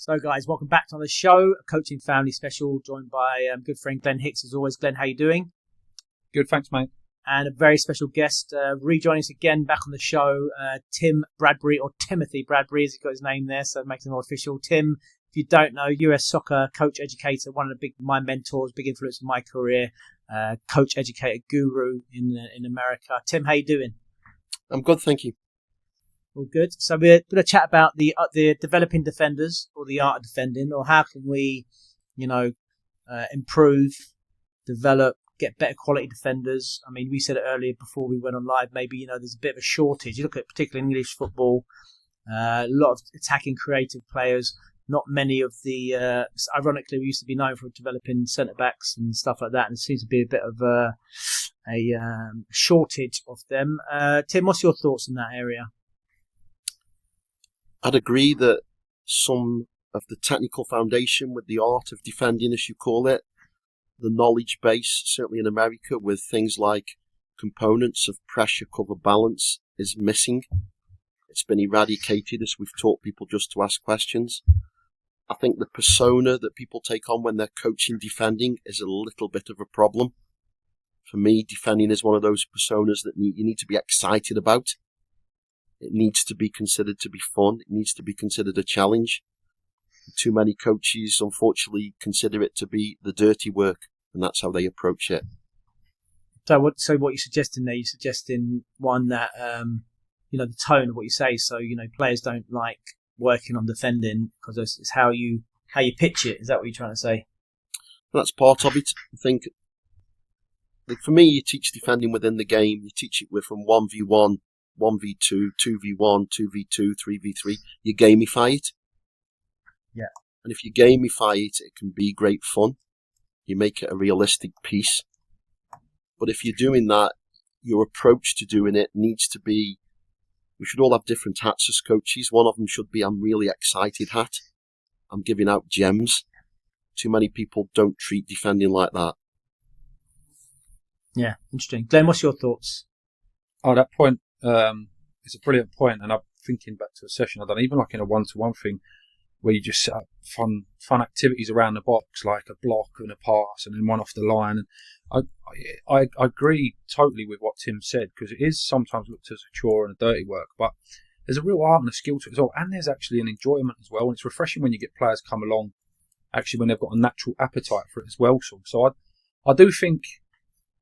So, guys, welcome back to the show, a coaching family special, joined by good friend Glenn Hicks, as always. Glenn, how you doing? Good, thanks, mate. And a very special guest rejoining us again back on the show, Tim Bradbury, or Timothy Bradbury, as he's got his name there, so it makes him more official. Tim, if you don't know, US Soccer Coach Educator, one of my mentors, big influence in my career, coach educator guru in America. Tim, how you doing? I'm good, thank you. All good. So we're going to chat about the developing defenders, or the art of defending, or how can we, improve, develop, get better quality defenders. I mean, we said it earlier before we went on live. Maybe there's a bit of a shortage. You look at particularly English football, a lot of attacking, creative players. Not many of the. Ironically, we used to be known for developing centre backs and stuff like that, and it seems to be a bit of a shortage of them. Tim, what's your thoughts in that area? I'd agree that some of the technical foundation with the art of defending, as you call it, the knowledge base, certainly in America, with things like components of pressure, cover, balance, is missing. It's been eradicated as we've taught people just to ask questions. I think the persona that people take on when they're coaching defending is a little bit of a problem. For me, defending is one of those personas that you need to be excited about. It needs to be considered to be fun. It needs to be considered a challenge. Too many coaches, unfortunately, consider it to be the dirty work, and that's how they approach it. So what you're suggesting there? You're suggesting one that the tone of what you say. So players don't like working on defending because it's how you pitch it. Is that what you're trying to say? That's part of it. I think, for me, you teach defending within the game. You teach it from 1v1. 1v2, 2v1, 2v2, 3v3, you gamify it. Yeah. And if you gamify it, it can be great fun. You make it a realistic piece. But if you're doing that, your approach to doing it needs to be, we should all have different hats as coaches. One of them should be, I'm really excited hat. I'm giving out gems. Too many people don't treat defending like that. Yeah, interesting. Glenn, what's your thoughts? Oh, that point. It's a brilliant point, and I'm thinking back to a session I've done, even like in a one-to-one thing, where you just set up fun activities around the box, like a block and a pass, and then one off the line. And I agree totally with what Tim said, because it is sometimes looked as a chore and a dirty work, but there's a real art and a skill to it as well, and there's actually an enjoyment as well, and it's refreshing when you get players come along, actually, when they've got a natural appetite for it as well. So I do think.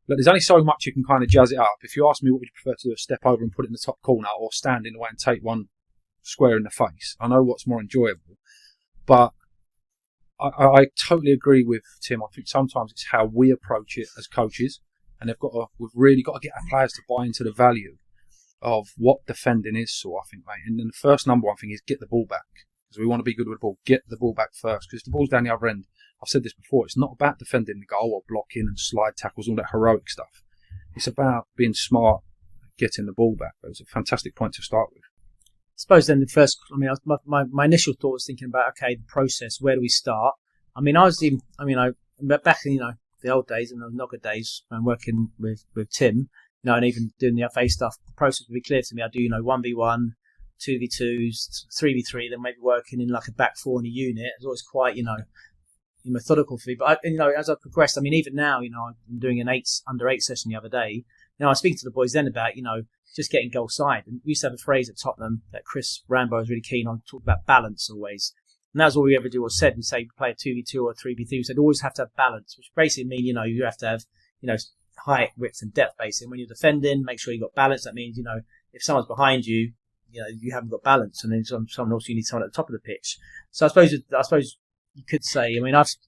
But there's only so much you can kind of jazz it up. If you ask me what would you prefer to do, step over and put it in the top corner, or stand in the way and take one square in the face, I know what's more enjoyable. But I totally agree with Tim. I think sometimes it's how we approach it as coaches, and we've really got to get our players to buy into the value of what defending is. So I think, mate, and then the first number one thing is get the ball back, because we want to be good with the ball. Get the ball back first, because if the ball's down the other end, I've said this before, it's not about defending the goal or blocking and slide tackles, all that heroic stuff. It's about being smart, getting the ball back. It was a fantastic point to start with. I suppose then my initial thought was thinking about, okay, the process, where do we start? I mean, back in, the old days, in the Nogger days, when working with Tim, and even doing the FA stuff, the process would be clear to me. I do, 1v1, 2v2s, 3v3, then maybe working in like a back four in a unit. It's always quite, methodical for me. But as I progressed, even now, I'm doing an under 8 session the other day. I was speaking to the boys then about, just getting goal side. And we used to have a phrase at Tottenham that Chris Rambo was really keen on, talking about balance always. And that was all we ever do or said. We say play a 2v2 or a 3v3. We said always have to have balance, which basically means, you have to have, height, width and depth basically. When you're defending, make sure you've got balance. That means, if someone's behind you, you haven't got balance. And then someone else, you need someone at the top of the pitch. So I suppose you could say,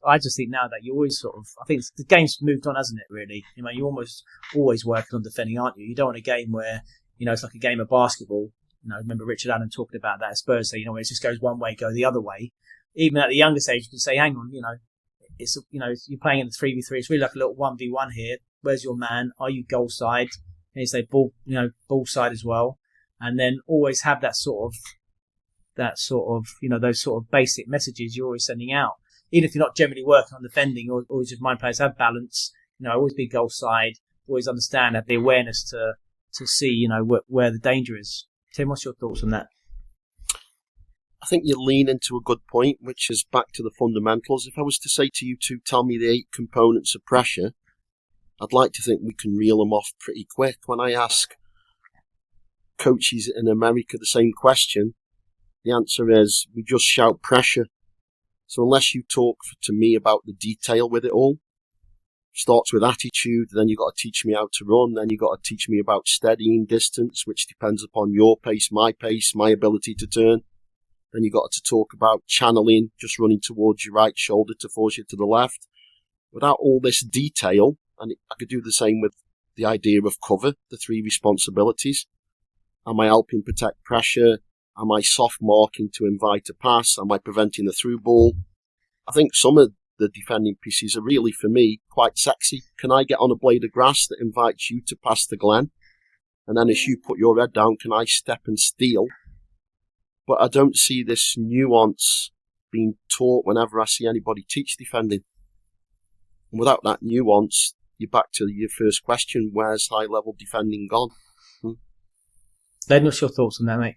I just think now that you always I think the game's moved on, hasn't it, really? You're almost always working on defending, aren't you? You don't want a game where, it's like a game of basketball. I remember Richard Allen talking about that at Spurs, so, where it just goes one way, go the other way. Even at the younger stage, you can say, hang on, it's, you're playing in the 3v3, it's really like a little 1v1 here. Where's your man? Are you goal side? And you say ball side as well. And then always have that sort of, those sort of basic messages you're always sending out. Even if you're not generally working on defending, or always just mind players have balance, always be goal side, always understand, have the awareness to see, where the danger is. Tim, what's your thoughts on that? I think you lean into a good point, which is back to the fundamentals. If I was to say to you to tell me the 8 components of pressure, I'd like to think we can reel them off pretty quick. When I ask coaches in America the same question, the answer is we just shout pressure. So unless you talk to me about the detail with it all, starts with attitude, then you've got to teach me how to run, then you've got to teach me about steadying distance, which depends upon your pace, my ability to turn. Then you've got to talk about channeling, just running towards your right shoulder to force you to the left. Without all this detail, and I could do the same with the idea of cover, the 3 responsibilities. Am I helping protect pressure? Am I soft marking to invite a pass? Am I preventing the through ball? I think some of the defending pieces are really, for me, quite sexy. Can I get on a blade of grass that invites you to pass to Glen? And then as you put your head down, can I step and steal? But I don't see this nuance being taught whenever I see anybody teach defending. And without that nuance, you're back to your first question, where's high-level defending gone? Len, what's your thoughts on that, mate?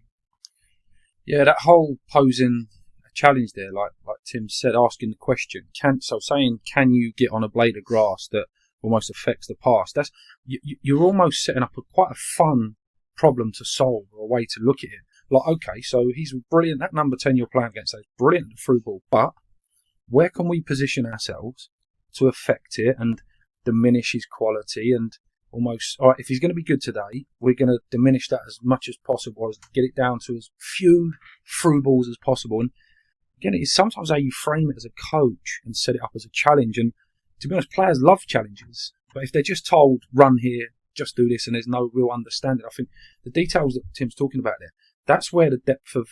Yeah, that whole posing a challenge there, like Tim said, asking the question, can you get on a blade of grass that almost affects the pass? That's you're almost setting up quite a fun problem to solve, or a way to look at it. Like, okay, so he's brilliant. That number 10 you're playing against is brilliant at the through ball, but where can we position ourselves to affect it and diminish his quality? And almost, all right, if he's going to be good today, we're going to diminish that as much as possible, as get it down to as few through balls as possible. And again, it's sometimes how you frame it as a coach and set it up as a challenge. And to be honest, players love challenges, but if they're just told, run here, just do this, and there's no real understanding, I think the details that Tim's talking about there, that's where the depth of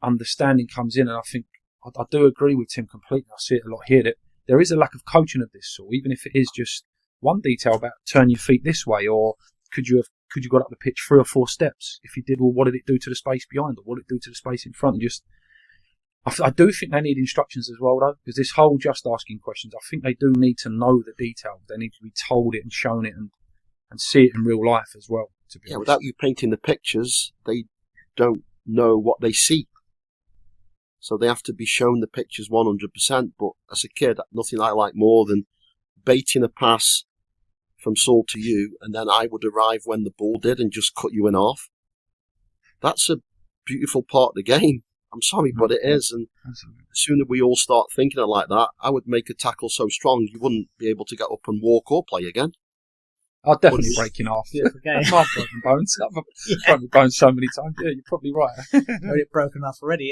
understanding comes in. And I think I do agree with Tim completely. I see it a lot here, that there is a lack of coaching of this sort, even if it is just one detail about turn your feet this way, or could you got up the pitch 3 or 4 steps? If you did, well, what did it do to the space behind, or what did it do to the space in front? And just, I do think they need instructions as well, though, because this whole just asking questions, I think they do need to know the details. They need to be told it and shown it and see it in real life as well. To be honest, without you painting the pictures, they don't know what they see. So they have to be shown the pictures 100%. But as a kid, nothing I like more than baiting a pass from Saul to you, and then I would arrive when the ball did and just cut you in half. That's a beautiful part of the game. I'm sorry, but it is. And absolutely, the sooner we all start thinking it like that, I would make a tackle so strong you wouldn't be able to get up and walk or play again. I'll definitely break in half. Yeah, okay. I've broken bones. I've broken bones so many times. Yeah, you're probably right. Already broken off already.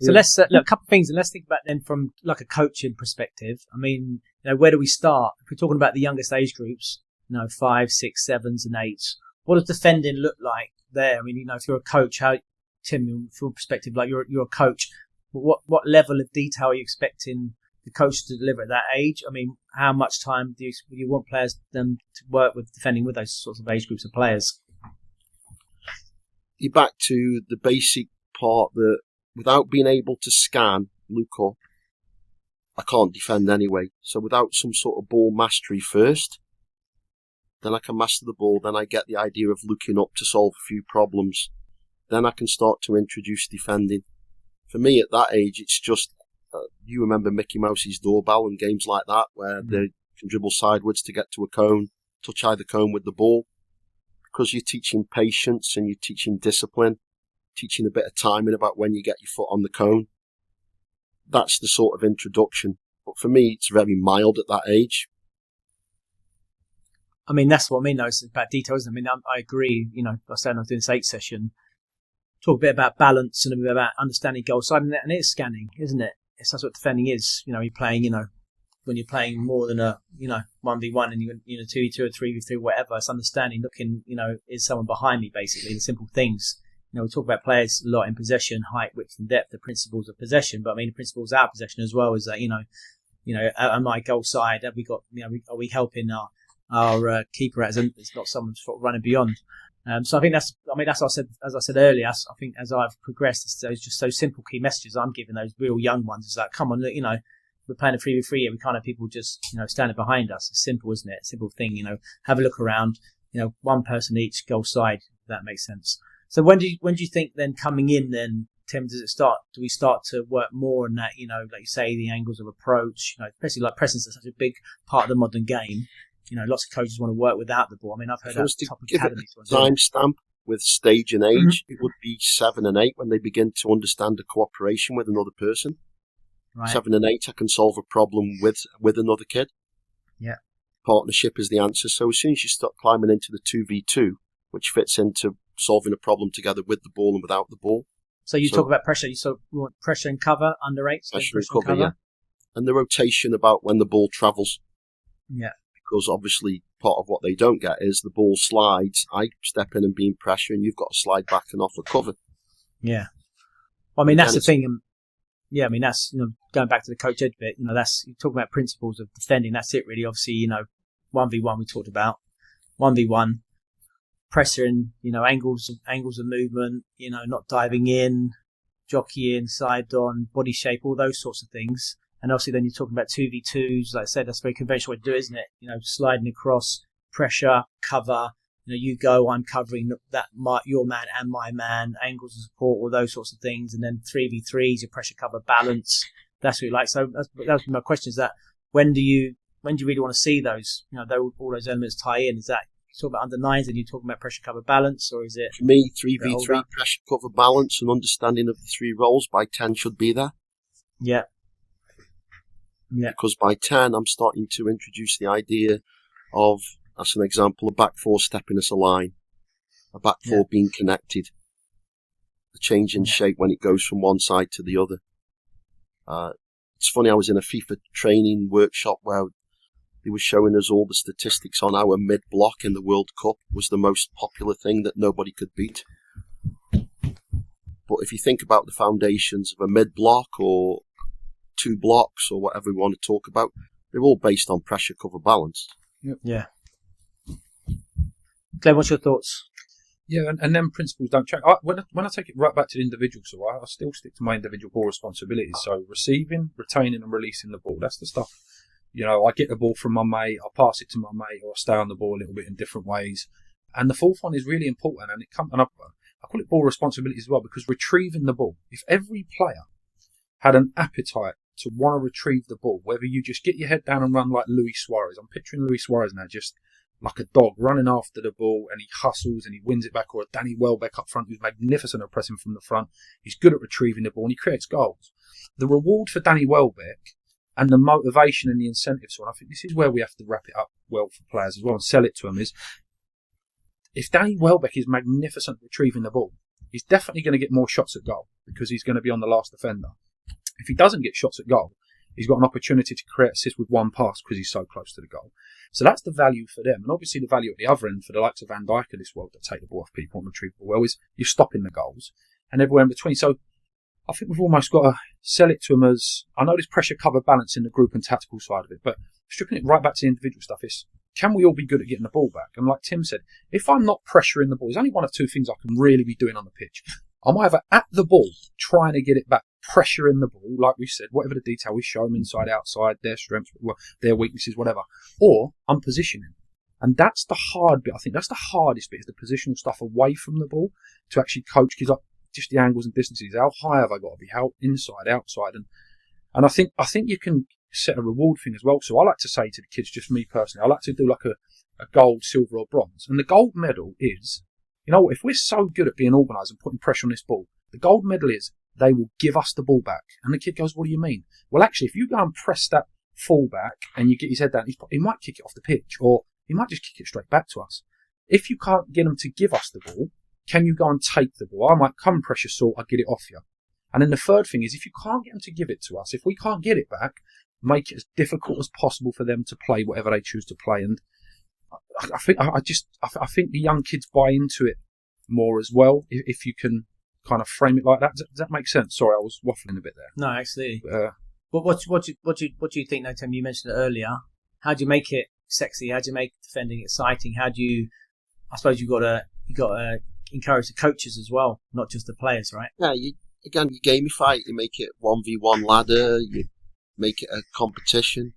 So let's look, a couple of things, and let's think about then from like a coaching perspective. I mean, where do we start? If we're talking about the youngest age groups, 5, 6, 7s, and 8s, what does defending look like there? I mean, if you're a coach, how, Tim, from your perspective, like you're a coach, what level of detail are you expecting the coach to deliver at that age? I mean, how much time do you want players them to work with defending with those sorts of age groups of players? You're back to the basic part that without being able to scan Luca, I can't defend anyway. So without some sort of ball mastery first, then I can master the ball, then I get the idea of looking up to solve a few problems. Then I can start to introduce defending. For me at that age, it's just, you remember Mickey Mouse's doorbell and games like that, where they can dribble sideways to get to a cone, touch either cone with the ball. Because you're teaching patience and you're teaching discipline, teaching a bit of timing about when you get your foot on the cone. That's the sort of introduction. But for me, it's very mild at that age. I mean, that's what I mean, though. It's about details. I mean, I agree. I was saying I was doing this 8 session. Talk a bit about balance and a bit about understanding goal side, and it is scanning, isn't it? That's what defending is. You're playing, when you're playing more than a, 1v1 and you're 2v2 or 3v3, whatever. It's understanding, looking, is someone behind me, basically, the simple things. We talk about players a lot in possession, height, width, and depth, the principles of possession. But I mean, the principles of our possession as well is that, at my goal side, have we got, are we helping our keeper as it's not someone sort of running beyond? So I think that's what I said, as I said earlier, I think as I've progressed, it's just so simple key messages I'm giving those real young ones. It's like, come on, look, we're playing a 3v3 here. We can't have people just, standing behind us. It's simple, isn't it? Simple thing, have a look around, one person each goal side, if that makes sense. So when do you think then coming in then, Tim, do we start to work more on that, like you say, the angles of approach, especially like pressing's such a big part of the modern game. Lots of coaches want to work without the ball. I mean, I've heard that top academies. Timestamp with stage and age, it would be 7 and 8 when they begin to understand the cooperation with another person. Right. 7 and 8, I can solve a problem with another kid. Yeah. Partnership is the answer. So as soon as you start climbing into the 2v2, which fits into solving a problem together with the ball and without the ball. So you talk about pressure. You want pressure and cover under 8. Pressure and cover, yeah. And the rotation about when the ball travels. Yeah. Because obviously part of what they don't get is the ball slides. I step in and be in pressure, and you've got to slide back and offer cover. Yeah. Well, I mean, that's the thing. Yeah, I mean, that's, going back to the coach ed bit, that's, you're talking about principles of defending. That's it, really. Obviously, 1v1 we talked about. 1v1, pressure and, angles of movement, not diving in, jockeying, side on, body shape, all those sorts of things. And obviously then you're talking about 2v2s. Like I said, that's very conventional way to do, isn't it? Sliding across, pressure, cover. You go, I'm covering your man and my man, angles of support, all those sorts of things. And then 3v3s, your pressure, cover, balance. That's what you like. So that was my question, is that when do you really want to see those? All those elements tie in. Is that you talk about under 9s and you're talking about pressure, cover, balance, or is it? For me, 3v3, pressure, cover, balance, and understanding of the 3 roles by 10 should be there. Yeah. Yeah. Because by 10, I'm starting to introduce the idea of, as an example, a back 4 stepping as a line, a back 4 being connected, a change in shape when it goes from one side to the other. It's funny, I was in a FIFA training workshop where they were showing us all the statistics on our mid-block in the World Cup was the most popular thing that nobody could beat. But if you think about the foundations of a mid-block or 2 blocks or whatever we want to talk about, they're all based on pressure, cover, balance. Yep. Yeah. Glenn, what's your thoughts? Yeah, and then principles don't change. When I take it right back to the individual, so I still stick to my individual ball responsibilities. So receiving, retaining, and releasing the ball. That's the stuff. I get the ball from my mate, I pass it to my mate, or I stay on the ball a little bit in different ways. And the fourth one is really important, and I call it ball responsibilities as well, because retrieving the ball. If every player had an appetite to want to retrieve the ball, whether you just get your head down and run like Luis Suarez. I'm picturing Luis Suarez now, just like a dog running after the ball, and he hustles and he wins it back, or a Danny Welbeck up front who's magnificent at pressing from the front. He's good at retrieving the ball and he creates goals. The reward for Danny Welbeck and the motivation and the incentive, so I think this is where we have to wrap it up well for players as well and sell it to them, is if Danny Welbeck is magnificent at retrieving the ball, he's definitely going to get more shots at goal because he's going to be on the last defender. If he doesn't get shots at goal, he's got an opportunity to create assists with one pass because he's so close to the goal. So that's the value for them. And obviously the value at the other end for the likes of Van Dijk of this world that take the ball off people and retrieve the ball well is you're stopping the goals and everywhere in between. So I think we've almost got to sell it to them as, I know there's pressure, cover, balance in the group and tactical side of it, but stripping it right back to the individual stuff is, can we all be good at getting the ball back? And like Tim said, if I'm not pressuring the ball, there's only one of 2 things I can really be doing on the pitch. I'm either at the ball, trying to get it back, pressuring the ball, like we said, whatever the detail we show them, inside, outside, their strengths, their weaknesses, whatever, or I'm positioning. And that's the hard bit. I think that's the hardest bit, is the positional stuff away from the ball to actually coach kids up, just the angles and distances. How high have I got to be? How inside, outside? And I think you can set a reward thing as well. So I like to say to the kids, just me personally, I like to do like a gold, silver or bronze. And the gold medal is, if we're so good at being organised and putting pressure on this ball, the gold medal is they will give us the ball back. And the kid goes, what do you mean? Well, actually, if you go and press that fullback and you get his head down, he might kick it off the pitch, or he might just kick it straight back to us. If you can't get him to give us the ball, can you go and take the ball? I might come pressure sort, I'll get it off you. And then the third thing is, if you can't get them to give it to us, if we can't get it back, make it as difficult as possible for them to play whatever they choose to play. And I think the young kids buy into it more as well, if you can kind of frame it like that. Does that make sense? Sorry, I was waffling a bit there. No, absolutely. But what do you think, though, Tim? You mentioned it earlier. How do you make it sexy? How do you make defending exciting? How do you? I suppose you got to encourage the coaches as well, not just the players, right? Yeah. You gamify it. You make it 1v1 ladder. You make it a competition.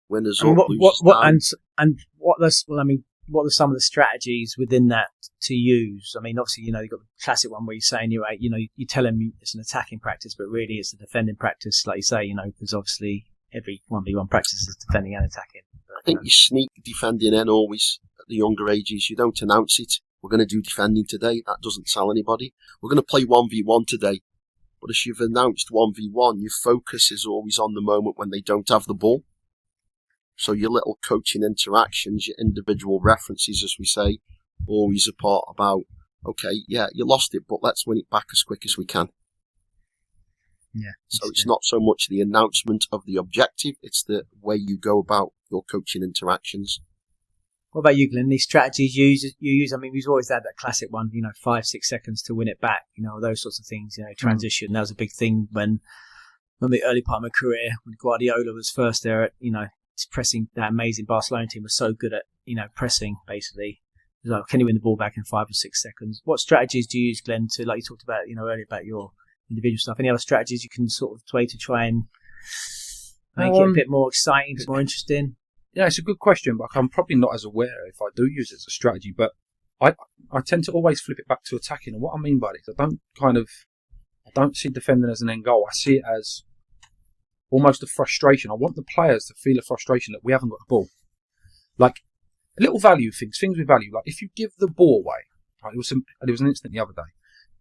Winners up, losers down. And what? Well, I mean, what are some of the strategies within that to use? I mean, obviously, you've got the classic one where you're saying, you tell them it's an attacking practice, but really it's a defending practice, like you say, because obviously every 1v1 practice is defending and attacking. But, I think you sneak defending in always at the younger ages. You don't announce it. We're going to do defending today. That doesn't tell anybody. We're going to play 1v1 today. But as you've announced 1v1, your focus is always on the moment when they don't have the ball. So your little coaching interactions, your individual references, as we say, always a part about, okay, yeah, you lost it, but let's win it back as quick as we can. Yeah. So it's not so much the announcement of the objective, it's the way you go about your coaching interactions. What about you, Glenn? These strategies you use, I mean, we've always had that classic one, 5-6 seconds to win it back, those sorts of things, transition. That was a big thing when the early part of my career, when Guardiola was first there at, pressing. That amazing Barcelona team was so good at, pressing, basically. It was like, can you win the ball back in 5 or 6 seconds? What strategies do you use, Glenn, to, like you talked about, earlier about your individual stuff? Any other strategies you can sort of way to try and make it a bit more exciting, a bit more interesting? Yeah, it's a good question, but I'm probably not as aware if I do use it as a strategy. But I tend to always flip it back to attacking. And what I mean by this, I don't see defending as an end goal. I see it as almost a frustration. I want the players to feel a frustration that we haven't got the ball. Like little value things we value. Like if you give the ball away, right? There was an incident the other day.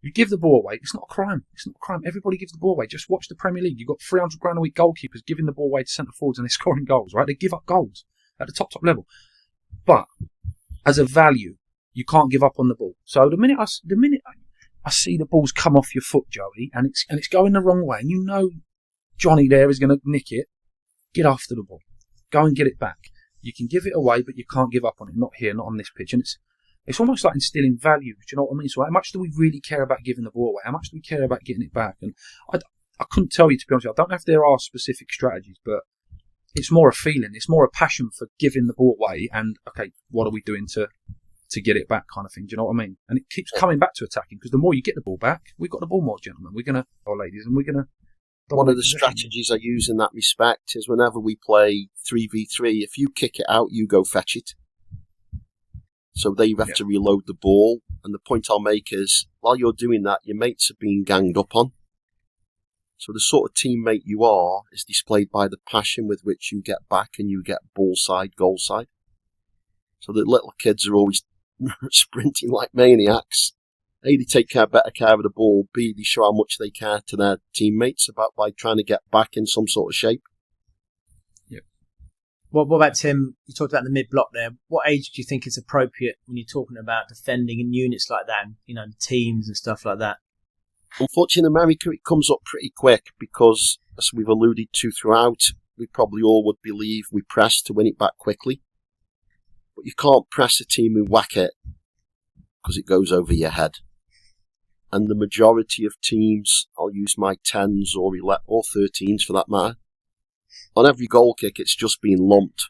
You give the ball away, it's not a crime. It's not a crime. Everybody gives the ball away. Just watch the Premier League. You've got £300,000 a week goalkeepers giving the ball away to centre forwards and they're scoring goals, right? They give up goals at the top level. But as a value, you can't give up on the ball. So the minute I see the balls come off your foot, Joey, and it's going the wrong way, and Johnny there is going to nick it, get after the ball. Go and get it back. You can give it away, but you can't give up on it. Not here, not on this pitch. And it's almost like instilling value. Do you know what I mean? So how much do we really care about giving the ball away? How much do we care about getting it back? And I couldn't tell you, to be honest with you. I don't know if there are specific strategies, but it's more a feeling. It's more a passion for giving the ball away and, okay, what are we doing to get it back kind of thing. Do you know what I mean? And it keeps coming back to attacking because the more you get the ball back, we've got the ball more, gentlemen. Ladies, and we're going to... One of the strategies I use in that respect is whenever we play 3v3, if you kick it out, you go fetch it. So they have to reload the ball. And the point I'll make is, while you're doing that, your mates are being ganged up on. So the sort of teammate you are is displayed by the passion with which you get back and you get ball side, goal side. So the little kids are always sprinting like maniacs. A, they take better care of the ball. B, they show how much they care to their teammates by trying to get back in some sort of shape. Yep. What about Tim? You talked about the mid-block there. What age do you think is appropriate when you're talking about defending in units like that, and teams and stuff like that? Unfortunately, in America, it comes up pretty quick because, as we've alluded to throughout, we probably all would believe we press to win it back quickly. But you can't press a team and whack it because it goes over your head. And the majority of teams, I'll use my 10s or 13s for that matter, on every goal kick it's just being lumped.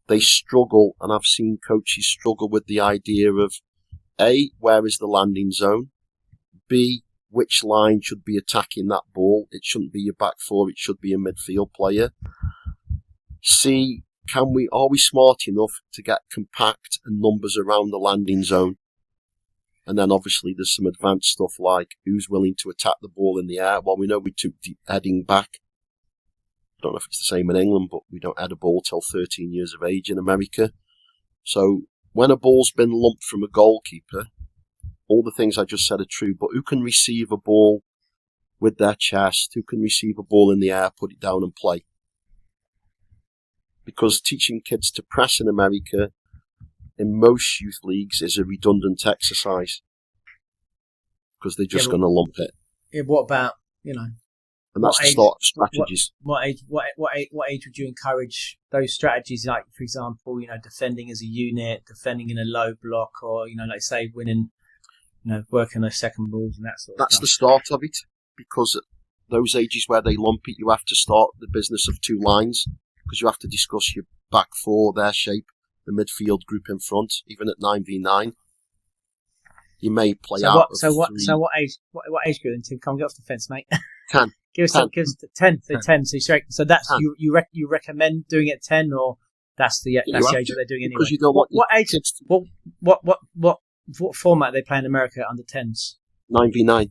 They struggle, and I've seen coaches struggle with the idea of A, where is the landing zone? B, which line should be attacking that ball? It shouldn't be your back four, it should be a midfield player. C, are we smart enough to get compact and numbers around the landing zone? And then obviously there's some advanced stuff like who's willing to attack the ball in the air. Well, we know we took deep heading back. I don't know if it's the same in England, but we don't head a ball till 13 years of age in America. So when a ball's been lumped from a goalkeeper, all the things I just said are true, but who can receive a ball with their chest? Who can receive a ball in the air, put it down and play? Because teaching kids to press in America in most youth leagues is a redundant exercise because they're just going to lump it. Yeah, what about, and that's the start of strategies. What age would you encourage those strategies? Like, for example, defending as a unit, defending in a low block, or like say winning, working those second balls and that sort of stuff. That's the start of it, because at those ages where they lump it, you have to start the business of two lines, because you have to discuss your back four, their shape, the midfield group in front, even at 9v9. You may play out. What age group? Tim, come get off the fence, mate. 10. Give us 10. So 10. So that's you recommend doing it 10, or That's the age that they're doing anyway. Because you don't want what age? kids to... What format are they playing in America under 10s? 9v9.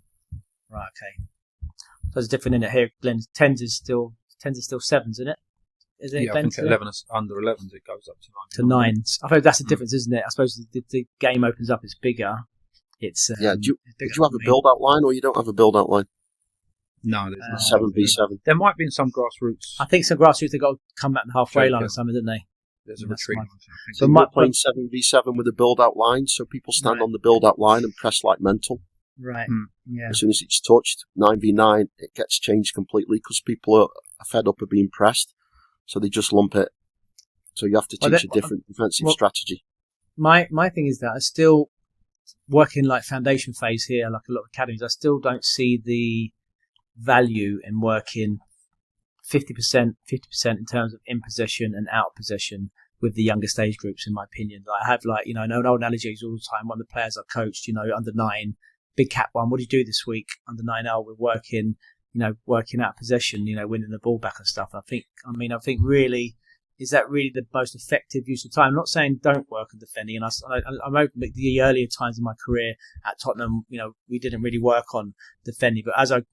Right. Okay. So it's different in it here. Glen, 10s is still 7s, isn't it? Is it? Yeah, I think at 11 under 11s it goes up to 9s. I suppose that's the difference, isn't it? I suppose the game opens up. It's bigger. It's Do you have a build out line, or you don't have a build out line? No, there's not. 7v7. There might be in some grassroots. I think some grassroots they've got to come back the halfway line or something, didn't they? There's a retreat. So we're playing 7v7 with a build out line, so people stand on the build out line and press like mental. Right. Yeah. As soon as it's touched, 9v9, it gets changed completely because people are fed up of being pressed, so they just lump it. So you have to teach a different defensive strategy. My thing is that I still working like foundation phase here, like a lot of academies. I still don't see the value in working 50% in terms of in possession and out of possession with the younger stage groups, in my opinion. Like I have an old analogy all the time. One of the players I coached, under 9, big cap one, what did you do this week? Under 9L, we're working out of possession, winning the ball back and stuff. I think really, is that really the most effective use of time? I'm not saying don't work on defending, and I'm open to the earlier times in my career at Tottenham, we didn't really work on defending, but as I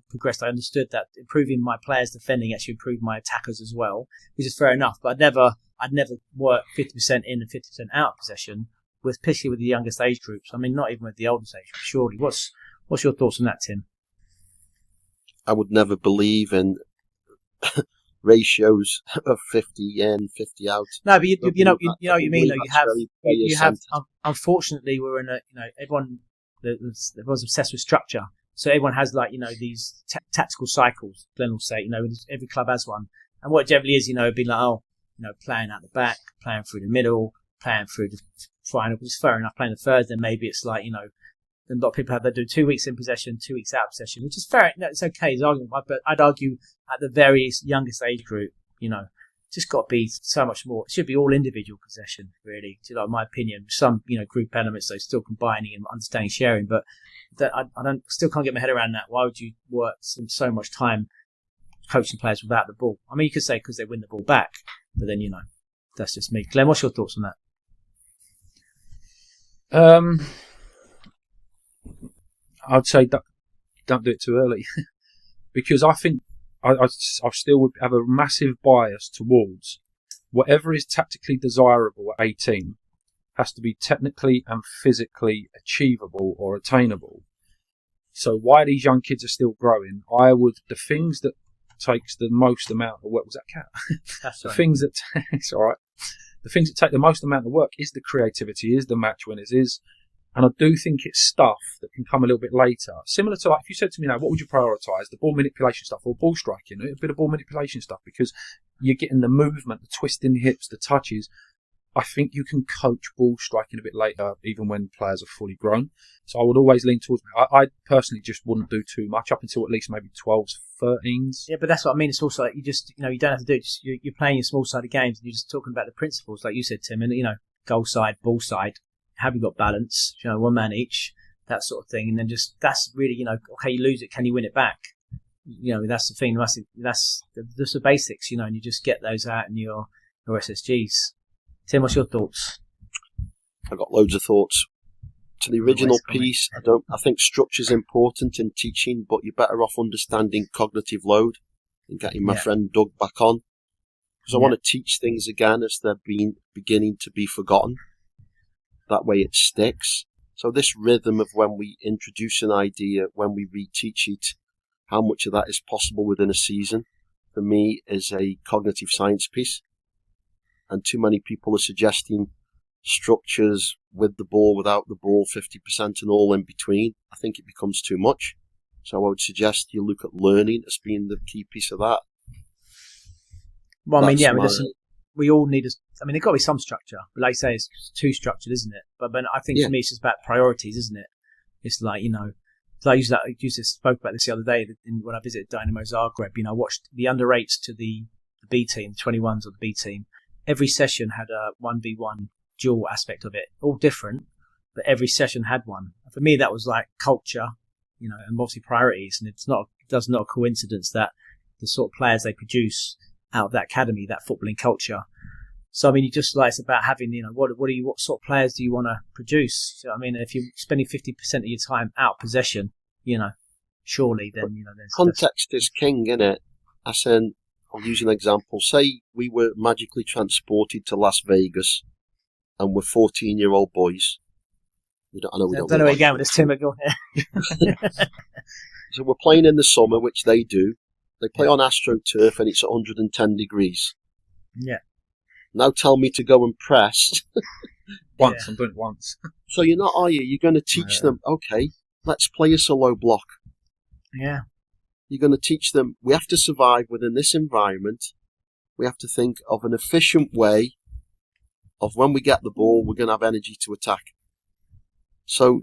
progressed, I understood that improving my players defending actually improved my attackers as well, which is fair enough, but I'd never work 50% in and 50% out of possession, especially with the youngest age groups. I mean, not even with the oldest age groups, surely. What's your thoughts on that, Tim? I would never believe in ratios of 50 in, 50 out. No, but you know what you mean, though. You have. Unfortunately, we're in everyone's obsessed with structure. So everyone has these tactical cycles. Glen will say, every club has one. And what it generally is, it'd be like, playing out the back, playing through the middle, playing through the final, which is fair enough. Playing the third, then maybe it's like, a lot of people have they do 2 weeks in possession, 2 weeks out of possession, which is fair. No, it's okay. It's argument, but I'd argue at the very youngest age group, just got to be so much more. It should be all individual possession, really. In my opinion, some group elements, so still combining and understanding sharing. But that I still can't get my head around that. Why would you work so much time coaching players without the ball? I mean, you could say because they win the ball back, but then that's just me. Glen, what's your thoughts on that? I'd say don't do it too early because I think I still would have a massive bias towards whatever is tactically desirable at 18 has to be technically and physically achievable or attainable. So while these young kids are still growing, the things that takes the most amount of work, was that cat? That's right. It's all right. The things that take the most amount of work is the creativity, is the match winners, and I do think it's stuff that can come a little bit later. Similar to if you said to me, what would you prioritise? The ball manipulation stuff or ball striking? A bit of ball manipulation stuff because you're getting the movement, the twisting hips, the touches. I think you can coach ball striking a bit later, even when players are fully grown. So I would always lean towards. I personally just wouldn't do too much up until at least maybe 12s, 13s. Yeah, but that's what I mean. It's also like you just, you don't have to do it. You're playing your small-sided games and you're just talking about the principles, like you said, Tim. And goal side, ball side. Have you got balance? One man each, that sort of thing. And then that's really, okay, you lose it, can you win it back? That's the thing. That's the basics, and you just get those out in your SSGs. Tim, what's your thoughts? I've got loads of thoughts. To the original piece, I think structure's important in teaching, but you're better off understanding cognitive load and getting my friend Doug back on. Because I want to teach things again as they're beginning to be forgotten. That way it sticks. So this rhythm of when we introduce an idea, when we reteach it, how much of that is possible within a season, for me is a cognitive science piece. And too many people are suggesting structures with the ball, without the ball, 50% and all in between. I think it becomes too much. So I would suggest you look at learning as being the key piece of that. Well, we all need there's got to be some structure. But like I say, it's too structured, isn't it? But I think for me, it's just about priorities, isn't it? It's like, I spoke about this the other day when I visited Dynamo Zagreb. I watched the under-8s to the B team, 21s of the B team. Every session had a 1v1 dual aspect of it, all different, but every session had one. For me, that was like culture, and obviously priorities. And it's not a coincidence that the sort of players they produce out of that academy, that footballing culture, So, I mean, you just like, it's about having, what sort of players do you want to produce? So, I mean, if you're spending 50% of your time out of possession, surely then, context is king, innit? I'll use an example. Say we were magically transported to Las Vegas and we're 14-year-old boys. I don't know where you're going with this, Tim. So we're playing in the summer, which they do. They play on AstroTurf and it's 110 degrees. Yeah. Now tell me to go and press. Once, I'm doing it once. So you're not, are you? You're going to teach them, okay, let's play a solo block. Yeah. You're going to teach them, we have to survive within this environment. We have to think of an efficient way of when we get the ball, we're going to have energy to attack. So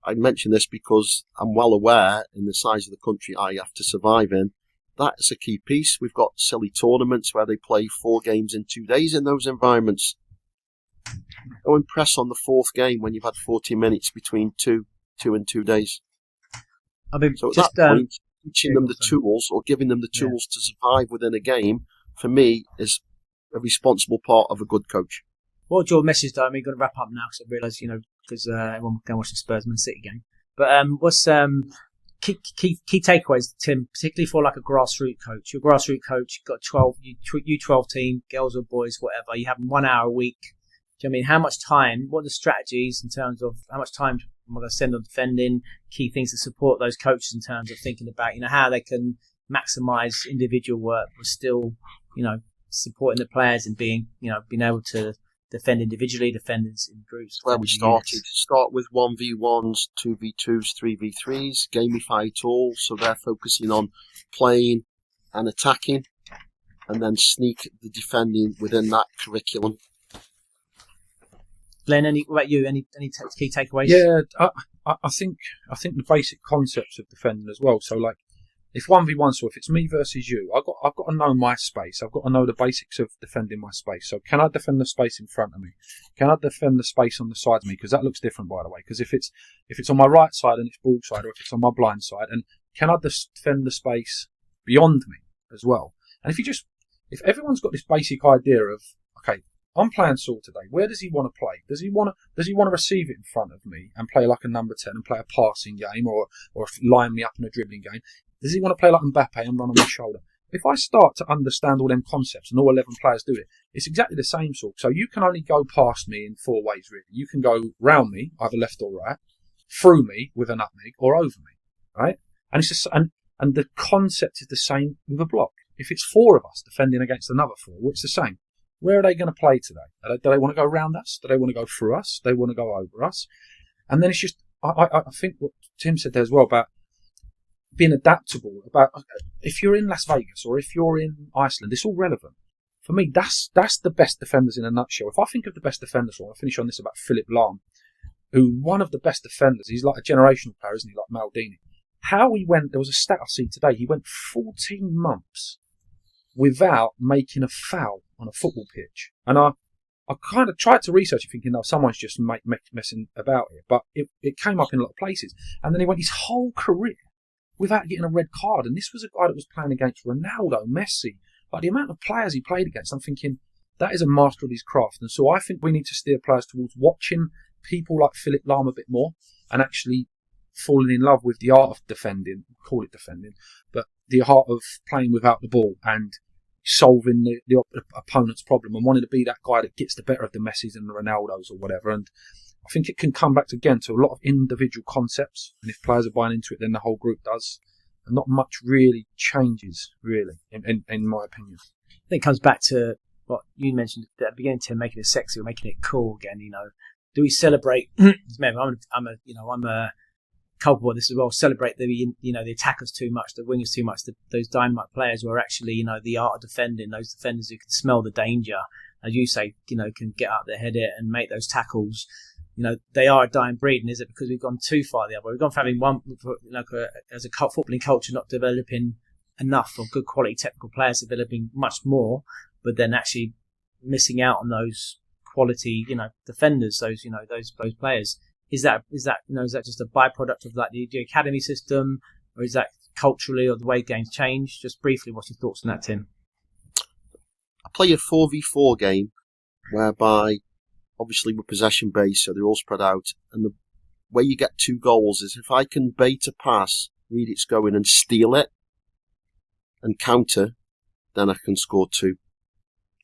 I mention this because I'm well aware in the size of the country I have to survive in. That's a key piece. We've got silly tournaments where they play 4 games in 2 days in those environments. Go and press on the 4th game when you've had 40 minutes between 2 and 2 days. I mean, so at that point, teaching them the tools or giving them the tools to survive within a game, for me, is a responsible part of a good coach. What's your message, though? I mean, you're going to wrap up now because I realise, because everyone can watch the Spurs Man City game. But what's key takeaways, Tim, particularly for like a grassroots coach? You're a grassroots coach, you've got 12, U12 team, girls or boys, whatever. You have 1 hour a week. Do you know what I mean? How much time, what are the strategies in terms of how much time am I going to spend on defending, key things to support those coaches in terms of thinking about, how they can maximise individual work but still, supporting the players and being able to defend individually, defend in groups. Where we started. Start with 1v1s, 2v2s, 3v3s, gamify it all, so they're focusing on playing and attacking, and then sneak the defending within that curriculum. Glenn, what about you? Any key takeaways? Yeah, I think the basic concepts of defending as well. So like, if 1v1, so if it's me versus you, I've got to know my space. I've got to know the basics of defending my space. So can I defend the space in front of me? Can I defend the space on the side of me? Because that looks different, by the way. Because if it's on my right side and it's ball side, or if it's on my blind side, and can I defend the space beyond me as well? And if everyone's got this basic idea of, okay, I'm playing Saul today. Where does he want to play? Does he want to receive it in front of me and play like a number 10 and play a passing game or line me up in a dribbling game? Does he want to play like Mbappe and run on my shoulder? If I start to understand all them concepts and all 11 players do it, it's exactly the same sort. So you can only go past me in 4 ways, really. You can go round me, either left or right, through me with a nutmeg, or over me, right? And it's just, and the concept is the same with a block. If it's 4 of us defending against another 4, well, it's the same. Where are they going to play today? Do they want to go around us? Do they want to go through us? Do they want to go over us? And then it's just, I think what Tim said there as well about being adaptable, about if you're in Las Vegas or if you're in Iceland, it's all relevant. For me, that's the best defenders in a nutshell. If I think of the best defenders, I'll finish on this about Philip Lahm, who one of the best defenders, he's like a generational player, isn't he, like Maldini. There was a stat I see today, he went 14 months without making a foul on a football pitch. And I kind of tried to research it thinking, no, someone's just messing about it. But it came up in a lot of places. And then he went his whole career without getting a red card. And this was a guy that was playing against Ronaldo, Messi. Like the amount of players he played against, I'm thinking, that is a master of his craft. And so I think we need to steer players towards watching people like Philip Lahm a bit more and actually falling in love with the art of defending, call it defending, but the art of playing without the ball and solving the opponent's problem and wanting to be that guy that gets the better of the Messis and the Ronaldos or whatever. And I think it can come back again to a lot of individual concepts, and if players are buying into it, then the whole group does. And not much really changes, really, in my opinion. I think it comes back to what you mentioned at the beginning, Tim, making it sexy or making it cool again. Do we celebrate? Remember, I'm a culpable of this as well. Celebrate the attackers too much, the wingers too much, those dynamite players who are actually the art of defending. Those defenders who can smell the danger, as you say, can get up their head it and make those tackles. They are a dying breed, and is it because we've gone too far the other way? We've gone from having one, as a footballing culture, not developing enough of good quality technical players, developing much more, but then actually missing out on those quality, defenders, those players. Is that just a byproduct of like the academy system, or is that culturally or the way games change? Just briefly, what's your thoughts on that, Tim? I play a 4v4 game whereby, obviously, we're possession based, so they're all spread out. And the way you get 2 goals is if I can bait a pass, read it's going, and steal it and counter, then I can score 2.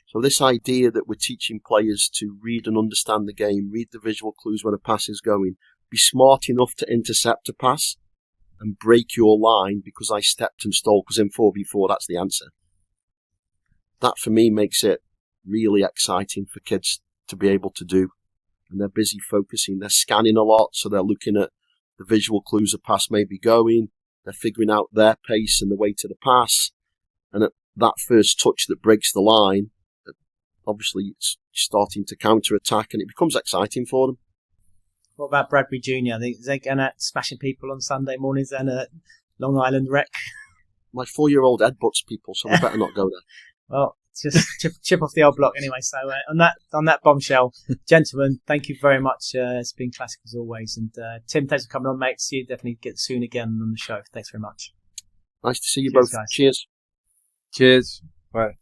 So this idea that we're teaching players to read and understand the game, read the visual clues when a pass is going, be smart enough to intercept a pass and break your line because I stepped and stole, because in 4v4 that's the answer. That for me makes it really exciting for kids to be able to do. And they're busy focusing, they're scanning a lot, so they're looking at the visual clues a pass may be going, they're figuring out their pace and the way to the pass, and at that first touch that breaks the line, obviously it's starting to counter-attack and it becomes exciting for them. What about Bradbury Jr.? Is they going out smashing people on Sunday mornings and at Long Island Rec? My 4-year-old headbutts people, so we better not go there. Well, just chip off the old block anyway. So on that bombshell, gentlemen, thank you very much. It's been classic as always. And Tim, thanks for coming on, mate. See you definitely get soon again on the show. Thanks very much. Nice to see you Cheers, both. Guys. Cheers. Cheers. Bye.